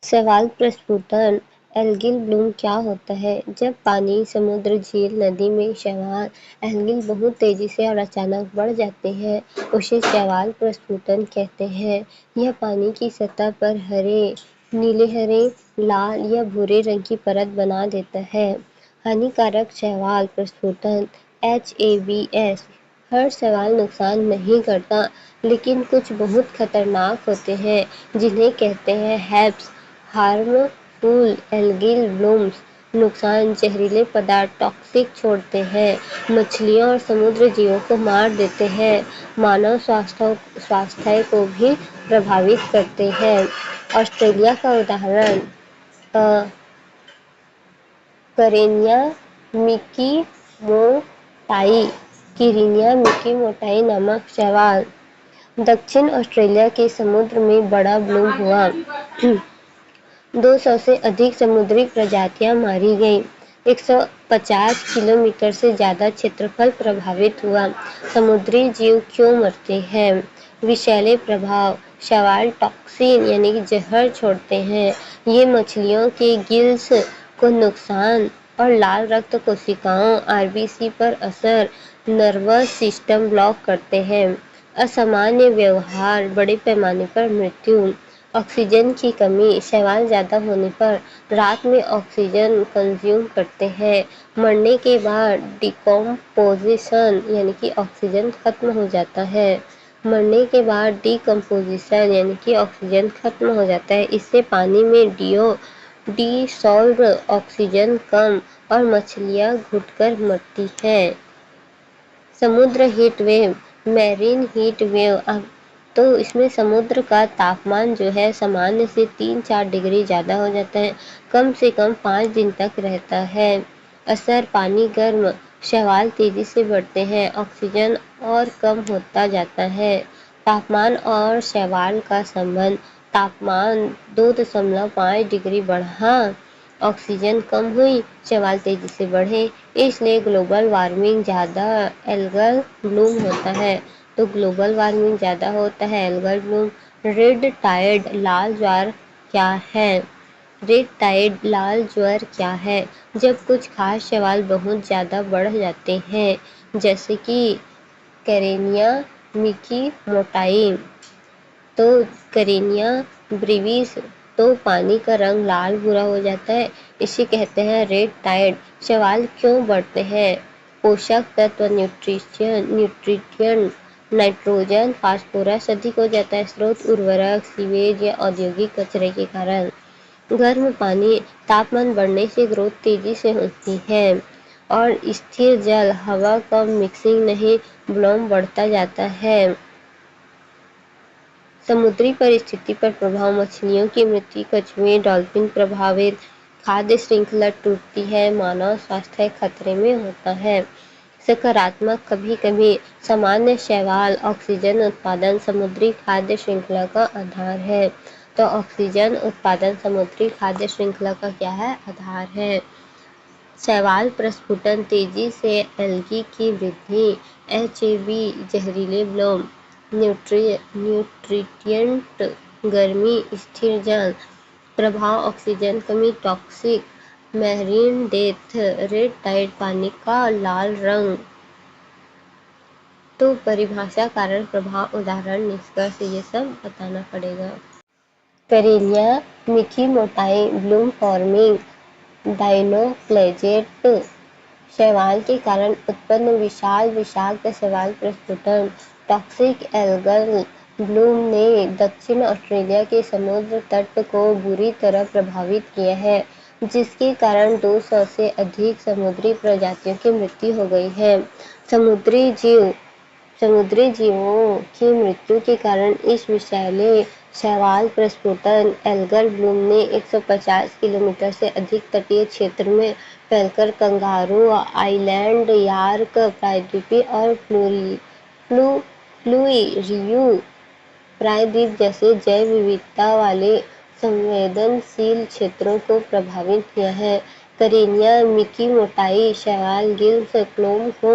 सवाल प्रस्फुटन एल्गिल ब्लूम क्या होता है? जब पानी, समुद्र, झील, नदी में शैवाल एल्गिल बहुत तेजी से और अचानक बढ़ जाते हैं, उसे शैवाल प्रस्फुटन कहते हैं। यह पानी की सतह पर हरे, नीले हरे, लाल या भूरे रंग की परत बना देता है। हानिकारक शैवाल प्रस्फुटन HABs हर शैवाल नुकसान नहीं करता, लेकिन कुछ बहुत खतरनाक होते हैं जिन्हें कहते हैं हैब्स हार्मफुल एल्गिल ब्लूम्स। नुकसान जहरीले पदार्थ टॉक्सिक छोड़ते हैं, मछलियों और समुद्र जीवों को मार देते हैं, मानव स्वास्थ्य को भी प्रभावित करते हैं। ऑस्ट्रेलिया का उदाहरण करेनिया मिकी मोटाई किरीनिया मिकी मोटाई नामक शैवाल दक्षिण ऑस्ट्रेलिया के समुद्र में बड़ा ब्लूम हुआ। 200 से अधिक समुद्री प्रजातियां मारी गईं। 150 किलोमीटर से ज़्यादा क्षेत्रफल प्रभावित हुआ। समुद्री जीव क्यों मरते हैं? विषैले प्रभाव शैवाल टॉक्सिन यानी कि जहर छोड़ते हैं। ये मछलियों के गिल्स को नुकसान और लाल रक्त कोशिकाओं RBC पर असर, नर्वस सिस्टम ब्लॉक करते हैं। असामान्य व्यवहार, बड़े पैमाने पर मृत्यु, ऑक्सीजन की कमी शैवाल ज़्यादा होने पर रात में ऑक्सीजन कंज्यूम करते हैं। मरने के बाद डिकम्पोजिशन यानी कि ऑक्सीजन खत्म हो जाता है। मरने के बाद डिकम्पोजिशन यानी कि ऑक्सीजन खत्म हो जाता है। इससे पानी में डिसॉल्व्ड ऑक्सीजन कम और मछलियाँ घुटकर मरती हैं। समुद्र heat wave marine heat wave तो इसमें समुद्र का तापमान जो है सामान्य से 3-4 डिग्री ज़्यादा हो जाता है, कम से कम 5 दिन तक रहता है। असर पानी गर्म, शैवाल तेजी से बढ़ते हैं, ऑक्सीजन और कम होता जाता है। तापमान और शैवाल का संबंध, तापमान 2.5 डिग्री बढ़ा, ऑक्सीजन कम हुई, शैवाल तेजी से बढ़े, इसलिए ग्लोबल वार्मिंग ज़्यादा एल्गल ब्लूम होता है। तो ग्लोबल वार्मिंग ज़्यादा होता है एल्गल ब्लूम। रेड टाइड लाल ज्वार क्या है? रेड टाइड लाल ज्वार क्या है? जब कुछ खास शैवाल बहुत ज़्यादा बढ़ जाते हैं, जैसे कि करेनिया मिकी मोटाई तो करेनिया ब्रीविस, तो पानी का रंग लाल भूरा हो जाता है, इसे कहते हैं रेड टाइड। शैवाल क्यों बढ़ते हैं? पोषक तत्व न्यूट्रिएंट नाइट्रोजन फास्फोरस अधिक हो जाता है, स्रोत उर्वरक सीवेज या औद्योगिक कचरे के कारण। गर्म पानी, तापमान बढ़ने से ग्रोथ तेजी से होती है और स्थिर जल हवा कम मिक्सिंग नहीं ब्लूम बढ़ता जाता है। समुद्री परिस्थिति पर प्रभाव, मछलियों की मृत्यु, कछुए डॉल्फिन प्रभावित, खाद्य श्रृंखला टूटती है, मानव स्वास्थ्य खतरे में होता है। सकारात्मक कभी कभी सामान्य शैवाल ऑक्सीजन उत्पादन समुद्री खाद्य श्रृंखला का आधार है। तो ऑक्सीजन उत्पादन समुद्री खाद्य श्रृंखला का क्या है? आधार है। शैवाल प्रस्फुटन तेजी से एल्गी की वृद्धि, HAB जहरीले ब्लूम, न्यूट्रिएंट गर्मी, स्थिर जल प्रभाव, ऑक्सीजन कमी, toxic, marine death, red tide पानी का लाल रंग। तो परिभाषा, कारण, प्रभाव, उदाहरण, निष्कर्ष ये सब बताना पड़ेगा। करेनिया मिकी मोटाई ब्लूम फॉर्मिंग डायनोप्लेजेट शैवाल के कारण उत्पन्न विशाल विषाक्त शैवाल प्रस्फुटन। टॉक्सिक एल्गल ब्लूम ने दक्षिण ऑस्ट्रेलिया के समुद्र तट को बुरी तरह प्रभावित किया है, जिसके कारण 200 से अधिक समुद्री प्रजातियों की मृत्यु हो गई है। समुद्री जीवों की मृत्यु के कारण इस विषैले शैवाल प्रस्फुटन एल्गल ब्लूम ने 150 किलोमीटर से अधिक तटीय क्षेत्र में फैलकर कंगारू आइलैंड, यार्क प्रायद्वीप और फ्लुरियो प्रायद्वीप जैसे जैव विविधता वाले संवेदनशील क्षेत्रों को प्रभावित किया है। करेनिया मिकी मोटाई शैवाल गिल्स क्लोम को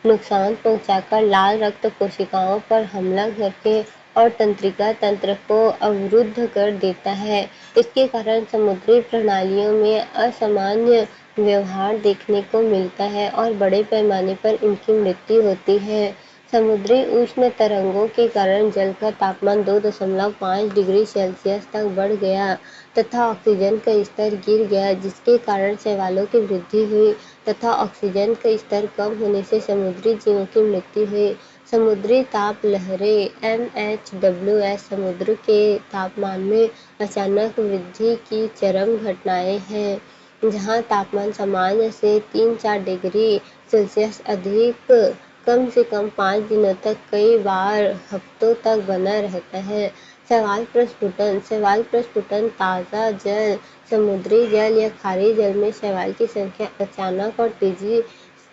नुकसान पहुंचाकर लाल रक्त कोशिकाओं पर हमला करके और तंत्रिका तंत्र को अवरुद्ध कर देता है। इसके कारण समुद्री प्रणालियों में असामान्य व्यवहार देखने को मिलता है और बड़े पैमाने पर इनकी मृत्यु होती है। समुद्री उष्ण तरंगों के कारण जल का तापमान 2.5 डिग्री सेल्सियस तक बढ़ गया तथा ऑक्सीजन का स्तर गिर गया, जिसके कारण शैवालों की वृद्धि हुई तथा ऑक्सीजन का स्तर कम होने से समुद्री जीवों की मृत्यु हुई। समुद्री ताप लहरें MHWS समुद्र के तापमान में अचानक वृद्धि की चरम घटनाएं हैं, जहां तापमान सामान्य से 3-4 डिग्री सेल्सियस अधिक कम से कम 5 दिनों तक, कई बार हफ्तों तक बना रहता है। शैवाल प्रस्फुटन। शैवाल प्रस्फुटन ताज़ा जल, समुद्री जल या खारे जल में शैवाल की संख्या अचानक और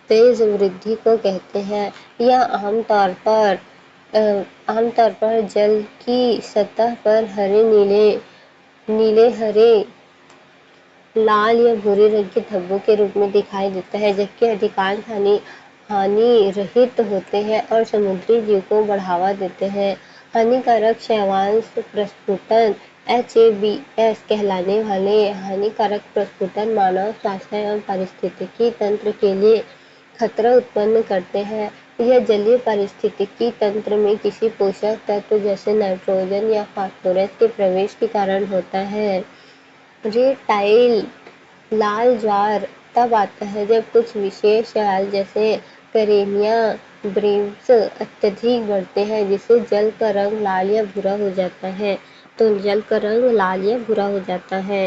तेज वृद्धि को कहते हैं। यह आमतौर पर जल की सतह पर नीले, हरे, लाल या भूरे रंग के धब्बों के रूप में दिखाई देता है, जबकि अधिकांश हानि रहित होते हैं और समुद्री जीव को बढ़ावा देते हैं। हानिकारक शैवाल प्रस्फुटन HABS कहलाने वाले हानिकारक प्रस्फुटन मानव स्वास्थ्य एवं पारिस्थितिकी तंत्र के लिए खतरा उत्पन्न करते हैं। यह जलीय पारिस्थितिकी तंत्र में किसी पोषक तत्व जैसे नाइट्रोजन या फास्फोरस के प्रवेश के कारण होता है। रेड टाइल लाल ज्वार तब आता है जब कुछ विशेष शैवाल जैसे करेनिया ब्रीव्स अत्यधिक बढ़ते हैं, जिससे जल का रंग लाल या भूरा हो जाता है।